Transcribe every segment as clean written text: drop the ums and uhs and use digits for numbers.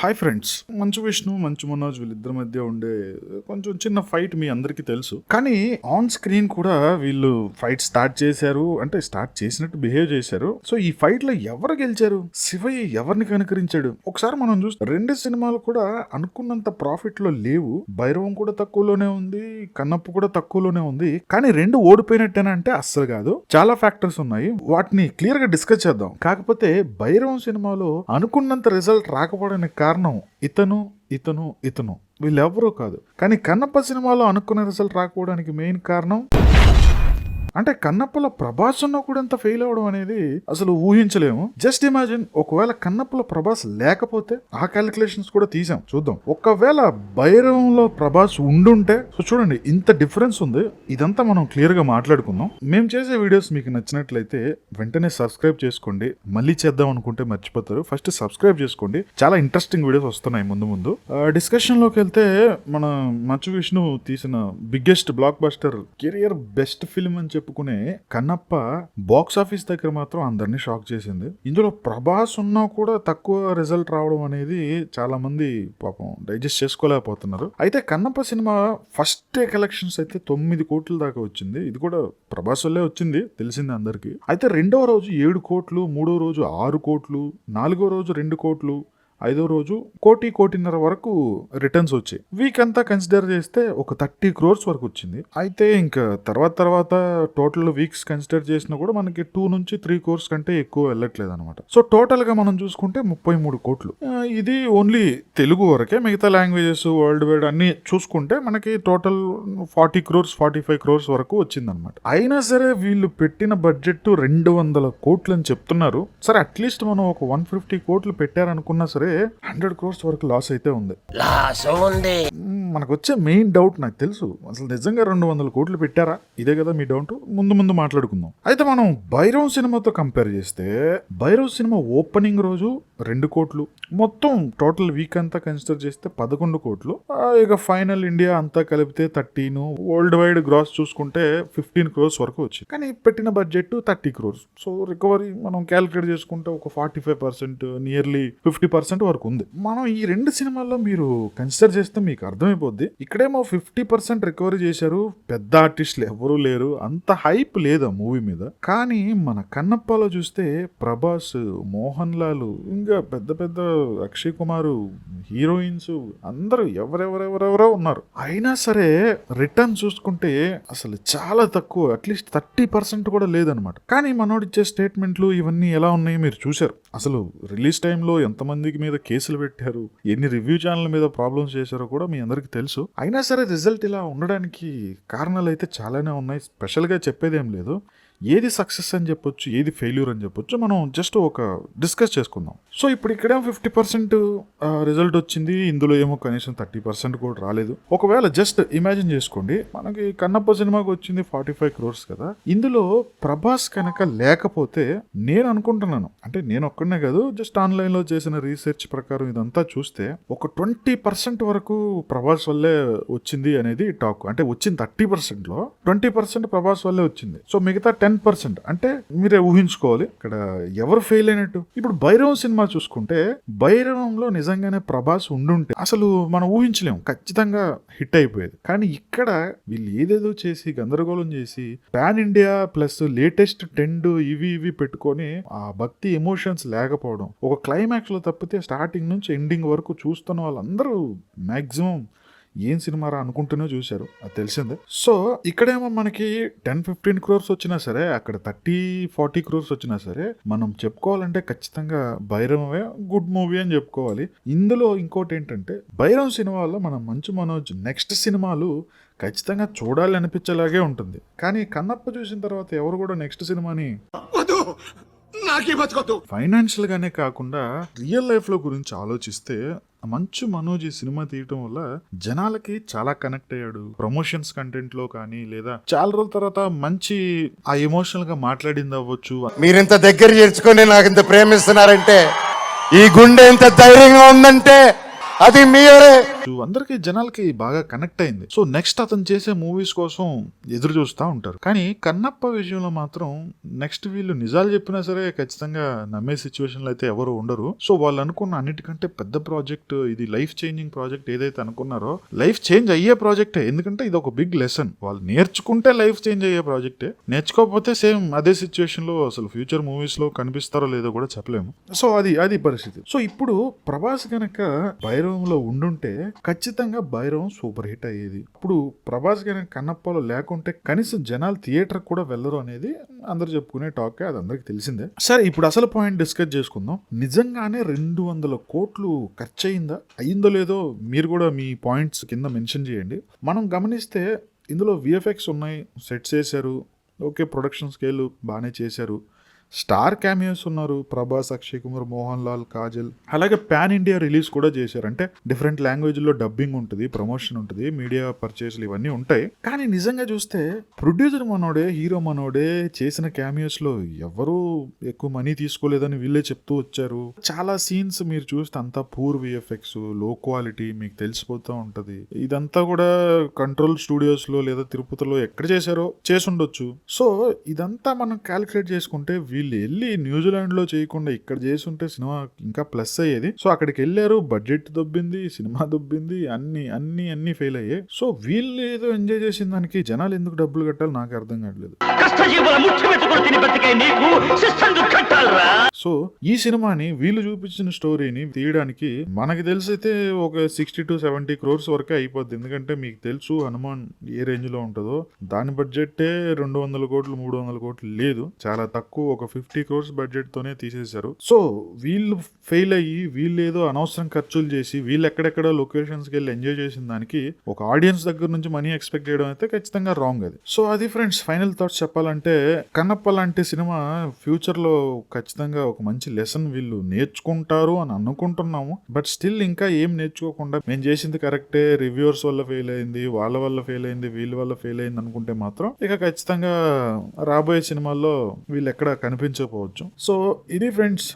Hi friends, Manchu Vishnu Manchu Manoj వీళ్ళిద్దరి మధ్య ఉండే కొంచెం చిన్న ఫైట్ మీ అందరికీ తెలుసు. కానీ ఆన్ స్క్రీన్ కూడా వీళ్ళు ఫైట్ స్టార్ట్ చేశారు, అంటే స్టార్ట్ చేసినట్టు బిహేవ్ చేశారు. సో ఈ ఫైట్ లో ఎవరు గెలిచారు? శివయ్య ఎవరిని కనుకరించాడు? ఒకసారి మనం చూస్తే రెండు సినిమాలు కూడా అనుకున్నంత ప్రాఫిట్ లో లేవు. భైరవం కూడా తక్కువలోనే ఉంది, కన్నప్ప కూడా తక్కువలోనే ఉంది. కానీ రెండు ఓడిపోయినట్టేనా అంటే అస్సలు కాదు. చాలా ఫ్యాక్టర్స్ ఉన్నాయి, వాటిని క్లియర్ గా డిస్కస్ చేద్దాం. కాకపోతే భైరవం సినిమాలో అనుకున్నంత రిజల్ట్ రాకపోవడానికి కారణం ఇతను వీళ్ళెవరూ కాదు. కానీ కన్నప్ప సినిమాలో అనుకున్న రిజల్ట్ రాకపోవడానికి మెయిన్ కారణం అంటే కన్నప్పలో ప్రభాస్ ఉన్న కూడా ఎంత ఫెయిల్ అవ్వడం అనేది అసలు ఊహించలేము. జస్ట్ ఇమాజిన్, ఒకవేళ కన్నప్పలో ప్రభాస్ లేకపోతే ఆ క్యాలిక్యులేషన్స్ కూడా తీసాం, చూద్దాం. ఒకవేళ భైరవంలో ప్రభాస్ ఉండుంటే సో చూడండి ఇంత డిఫరెన్స్ ఉంది. ఇదంతా మనం క్లియర్ గా మాట్లాడుకుందాం. మేము చేసే వీడియోస్ మీకు నచ్చినట్లయితే వెంటనే సబ్స్క్రైబ్ చేసుకోండి. మళ్ళీ చేద్దాం అనుకుంటే మర్చిపోతారు, ఫస్ట్ సబ్స్క్రైబ్ చేసుకోండి. చాలా ఇంట్రెస్టింగ్ వీడియోస్ వస్తున్నాయి ముందు. డిస్కషన్ లోకి వెళ్తే మన మంచు విష్ణు తీసిన biggest block buster, career best film అని చెప్పుకునే కన్నప్ప బాక్స్ ఆఫీస్ దగ్గర మాత్రం అందరినీ షాక్ చేసింది. ఇందులో ప్రభాస్ ఉన్నా కూడా తక్కువ రిజల్ట్ రావడం అనేది చాలా మంది పాపం డైజెస్ట్ చేసుకోలేకపోతున్నారు. అయితే Kannappa cinema first day collections అయితే 9 కోట్ల దాకా వచ్చింది. ఇది కూడా ప్రభాస్ వల్లే వచ్చింది, తెలిసింది అందరికి. అయితే రెండవ రోజు 7 కోట్లు, మూడో రోజు 6 కోట్లు, 4వ రోజు 2 కోట్లు, 5వ రోజు 1.5 వరకు రిటర్న్స్ వచ్చాయి. వీక్ అంతా కన్సిడర్ చేస్తే ఒక 30 crores వరకు వచ్చింది. అయితే ఇంకా తర్వాత టోటల్ వీక్స్ కన్సిడర్ చేసినా కూడా మనకి 2 నుంచి 3 crores కంటే ఎక్కువ వెళ్ళట్లేదు అనమాట. సో టోటల్ గా మనం చూసుకుంటే 33 కోట్లు. ఇది ఓన్లీ తెలుగు వరకే, మిగతా లాంగ్వేజెస్ వరల్డ్ వైడ్ అన్ని చూసుకుంటే మనకి టోటల్ 40 crores 45 crores వరకు వచ్చిందనమాట. అయినా సరే వీళ్ళు పెట్టిన బడ్జెట్ 200 కోట్లు అని చెప్తున్నారు. సరే అట్లీస్ట్ మనం ఒక 150 కోట్లు పెట్టారనుకున్నా సరే 100 crores వరకు లాస్ అయితే ఉంది. మనకు వచ్చే మెయిన్ డౌట్ నాకు తెలుసు, అసలు నిజంగా 200 కోట్లు పెట్టారా? ఇదే కదా మీ డౌట్. ముందు మాట్లాడుకుందాం. అయితే మనం భైరవ్ సినిమాతో కంపేర్ చేస్తే భైరవ్ సినిమా ఓపెనింగ్ రోజు 2 కోట్లు, మొత్తం టోటల్ వీక్ అంతా కన్సిడర్ చేస్తే 11 కోట్లు, ఇక ఫైనల్ ఇండియా అంతా కలిపితే 13, వరల్డ్ వైడ్ గ్రాస్ చూసుకుంటే 15 crores వరకు వచ్చింది. కానీ పెట్టిన బడ్జెట్ 30 crores. సో రికవరీ మనం క్యాలిక్యులేట్ చేసుకుంటే ఒక 45%, నియర్లీ 50% వరకు ఉంది. మనం ఈ రెండు సినిమాల్లో మీరు కన్సిడర్ చేస్తే మీకు అర్థమైపోద్ది. ఇక్కడేమో 50% రికవరీ చేశారు, పెద్ద ఆర్టిస్టులు ఎవరూ లేరు, అంత హైప్ లేదు ఆ మూవీ మీద. కానీ మన కన్నప్పలో చూస్తే ప్రభాస్, మోహన్ లాల్, ఇంకా పెద్ద అక్షయ్ కుమార్, హీరోయిన్స్ అందరూ ఎవరెవరో ఉన్నారు. అయినా సరే రిటర్న్ చూసుకుంటే అసలు చాలా తక్కువ, అట్లీస్ట్ 30% కూడా లేదనమాట. కానీ మనోడు ఇచ్చే స్టేట్మెంట్లు ఇవన్నీ ఎలా ఉన్నాయి మీరు చూశారు. అసలు రిలీజ్ టైంలో ఎంతమందికి మీద కేసులు పెట్టారు, ఎన్ని రివ్యూ ఛానల్ మీద ప్రాబ్లమ్స్ చేశారో కూడా మీ అందరికి తెలుసు. అయినా సరే రిజల్ట్ ఇలా ఉండడానికి కారణాలు అయితే చాలానే ఉన్నాయి. స్పెషల్గా చెప్పేదేం లేదు. ఏది సక్సెస్ అని చెప్పొచ్చు, ఏది ఫెయిల్యూర్ అని చెప్పొచ్చు, మనం జస్ట్ ఒక డిస్కస్ చేసుకుందాం. సో ఇప్పుడు ఇక్కడేమో 50% రిజల్ట్ వచ్చింది, ఇందులో ఏమో కనీసం 30% కూడా రాలేదు. ఒకవేళ జస్ట్ ఇమాజిన్ చేసుకోండి, మనకి కన్నప్ప సినిమాకి వచ్చింది 45 crores కదా, ఇందులో ప్రభాస్ కనుక లేకపోతే నేను అనుకుంటున్నాను, అంటే నేను ఒక్కడనే కాదు, జస్ట్ ఆన్లైన్ లో చేసిన రీసెర్చ్ ప్రకారం ఇదంతా చూస్తే ఒక 20% వరకు ప్రభాస్ వల్లే వచ్చింది అనేది టాక్. అంటే వచ్చింది 30% లో 20% ప్రభాస్ వల్లే వచ్చింది. సో మిగతా 10% అంటే మీరే ఊహించుకోవాలి ఇక్కడ ఎవరు ఫెయిల్ అయినట్టు. ఇప్పుడు భైరవం సినిమా చూసుకుంటే భైరవంలో నిజంగానే ప్రభాస్ ఉండుంటే అసలు మనం ఊహించలేము, ఖచ్చితంగా హిట్ అయిపోయేది. కానీ ఇక్కడ వీళ్ళు ఏదేదో చేసి గందరగోళం చేసి pan India plus latest trend ఇవి పెట్టుకొని ఆ భక్తి ఎమోషన్స్ లేకపోవడం, ఒక క్లైమాక్స్ లో తప్పితే స్టార్టింగ్ నుంచి ఎండింగ్ వరకు చూస్తున్న వాళ్ళందరూ మాక్సిమం ఏం సినిమారా అనుకుంటూనే చూశారు, అది తెలిసిందే. సో ఇక్కడేమో మనకి 10-15 crores వచ్చినా సరే, అక్కడ 30-40 crores వచ్చినా సరే మనం చెప్పుకోవాలంటే ఖచ్చితంగా భైరవమే గుడ్ మూవీ అని చెప్పుకోవాలి. ఇందులో ఇంకోటి ఏంటంటే భైరవ్ సినిమాలో మనం మంచు మనోజ్ నెక్స్ట్ సినిమాలు ఖచ్చితంగా చూడాలి అనిపించేలాగే ఉంటుంది. కానీ కన్నప్ప చూసిన తర్వాత ఎవరు కూడా నెక్స్ట్ సినిమాని ఫైనాన్షియల్ గానే కాకుండా రియల్ లైఫ్ లో గురించి ఆలోచిస్తే మంచు మనోజ్ ఈ సినిమా తీయటం వల్ల జనాలకి చాలా కనెక్ట్ అయ్యాడు. ప్రమోషన్స్ కంటెంట్ లో కానీ, లేదా చాలా రోజుల తర్వాత మంచి ఆ ఎమోషనల్ గా మాట్లాడింది అవ్వచ్చు. మీరింత దగ్గర చేర్చుకొని నాకు ఇంత ప్రేమిస్తున్నారంటే, ఈ గుండె ఎంత ధైర్యంగా ఉందంటే అది మీరే. అందరికి జనాలకి బాగా కనెక్ట్ అయింది. సో నెక్స్ట్ అతను చేసే మూవీస్ కోసం ఎదురు చూస్తూ ఉంటారు. కానీ కన్నప్ప విషయంలో మాత్రం నెక్స్ట్ వీళ్ళు నిజాలు చెప్పినా సరే ఖచ్చితంగా నమ్మే సిచ్యువేషన్లో అయితే ఎవరు ఉండరు. సో వాళ్ళు అనుకున్న అన్నిటికంటే పెద్ద ప్రాజెక్ట్ ఇది, లైఫ్ చేంజింగ్ ప్రాజెక్ట్ ఏదైతే అనుకున్నారో లైఫ్ చేంజ్ అయ్యే ప్రాజెక్టే. ఎందుకంటే ఇది ఒక బిగ్ లెసన్. వాళ్ళు నేర్చుకుంటే లైఫ్ చేంజ్ అయ్యే ప్రాజెక్టే, నేర్చుకోకపోతే సేమ్ అదే సిచ్యువేషన్ లో అసలు ఫ్యూచర్ మూవీస్ లో కనిపిస్తారో లేదో కూడా చెప్పలేము. సో అది పరిస్థితి. సో ఇప్పుడు ప్రభాస్ గనక భైరవంలో ఉండుంటే ఖచ్చితంగా భైరవం సూపర్ హిట్ అయ్యేది. ఇప్పుడు ప్రభాస్ గనక కన్నప్పలో లేకుంటే కనీసం జనాలు థియేటర్ కూడా వెళ్ళరు అనేది అందరు చెప్పుకునే టాక్. అది అందరికి తెలిసిందే. సరే, ఇప్పుడు అసలు పాయింట్ డిస్కస్ చేసుకుందాం. నిజంగానే 200 కోట్లు ఖర్చు అయిందో లేదో మీరు కూడా మీ పాయింట్స్ కింద మెన్షన్ చేయండి. మనం గమనిస్తే ఇందులో విఎఫ్ఎక్స్ ఉన్నాయి, సెట్స్ వేశారు, ఓకే, ప్రొడక్షన్ స్కేల్ బాగానే చేశారు, స్టార్ క్యామియోస్ ఉన్నారు, ప్రభాస్, అక్షయ్ కుమార్, మోహన్ లాల్, కాజల్. అలాగే పాన్ ఇండియా రిలీజ్ కూడా చేశారు. అంటే డిఫరెంట్ లాంగ్వేజ్ లో డబ్బింగ్ ఉంటుంది, ప్రమోషన్ ఉంటుంది, మీడియా పర్చేస్లు ఇవన్నీ ఉంటాయి. కానీ నిజంగా చూస్తే ప్రొడ్యూసర్ మనోడే, హీరో మనోడే చేసిన క్యామియోస్ లో ఎవరు ఎక్కువ మనీ తీసుకోలేదని వీళ్ళే చెప్తూ వచ్చారు. చాలా సీన్స్ మీరు చూస్తే అంతా పూర్ విఎఫ్ఎక్స్, లో క్వాలిటీ మీకు తెలిసిపోతూ ఉంటది. ఇదంతా కూడా కంట్రోల్ స్టూడియోస్ లో లేదా తిరుపతిలో ఎక్కడ చేశారో చేసుండొచ్చు. సో ఇదంతా మనం క్యాలిక్యులేట్ చేసుకుంటే వీళ్ళు వెళ్ళి న్యూజిలాండ్ లో చేయకుండా ఇక్కడ చేసి ఉంటే సినిమా ఇంకా ప్లస్ అయ్యేది. సో అక్కడికి వెళ్ళారు, బడ్జెట్ దొబ్బింది, సినిమా దొబ్బింది, అన్ని ఫెయిల్ అయ్యాయి. సో వీళ్ళు ఏదో ఎంజాయ్ చేసిన దానికి జనాలు ఎందుకు డబ్బులు కట్టాలి నాకు అర్థం కావట్లేదు. సో ఈ సినిమాని వీళ్ళు చూపించిన స్టోరీని తీయడానికి మనకి తెలిసైతే ఒక 60 to 70 crores వరకే అయిపోద్ది. ఎందుకంటే మీకు తెలుసు హనుమాన్ ఏ రేంజ్ లో ఉంటుందో. దాని బడ్జెట్టే 200 కోట్లు 300 కోట్లు లేదు, చాలా తక్కువ, ఒక 50 crores బడ్జెట్ తోనే తీసేశారు. సో వీళ్ళు ఫెయిల్ అయ్యి వీళ్ళు ఏదో అనవసరం ఖర్చులు చేసి వీళ్ళు ఎక్కడెక్కడ లొకేషన్స్ కి వెళ్ళి ఎంజాయ్ చేసిన దానికి ఒక ఆడియన్స్ దగ్గర నుంచి మనీ ఎక్స్పెక్ట్ చేయడం అయితే ఖచ్చితంగా రాంగ్ అది. సో అది ఫ్రెండ్స్, ఫైనల్ థాట్స్ చెప్పాలంటే కన్నప్ప లాంటి సినిమా ఫ్యూచర్ లో ఖచ్చితంగా ఒక మంచి లెసన్ వీళ్ళు నేర్చుకుంటారు అని అనుకుంటున్నాము. బట్ స్టిల్ ఇంకా ఏం నేర్చుకోకుండా మేము చేసింది కరెక్టే, రివ్యూవర్స్ వల్ల ఫెయిల్ అయింది, వాళ్ళ వల్ల ఫెయిల్ అయింది, వీళ్ళ వల్ల ఫెయిల్ అయింది అనుకుంటే మాత్రం ఇక ఖచ్చితంగా రాబోయే సినిమాల్లో వీళ్ళు ఎక్కడ కనిపించకపోవచ్చు. సో ఇది ఫ్రెండ్స్,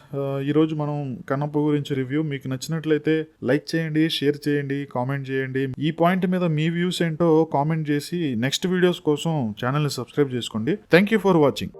ఈరోజు మనం కన్నప్ప గురించి రివ్యూ. మీకు నచ్చినట్లయితే లైక్ చేయండి, షేర్ చేయండి, కామెంట్ చేయండి. ఈ పాయింట్ మీద మీ వ్యూస్ ఏంటో కామెంట్ చేసి నెక్స్ట్ వీడియోస్ కోసం ఛానల్ని సబ్స్క్రైబ్ చేసుకోండి. Thank you for watching.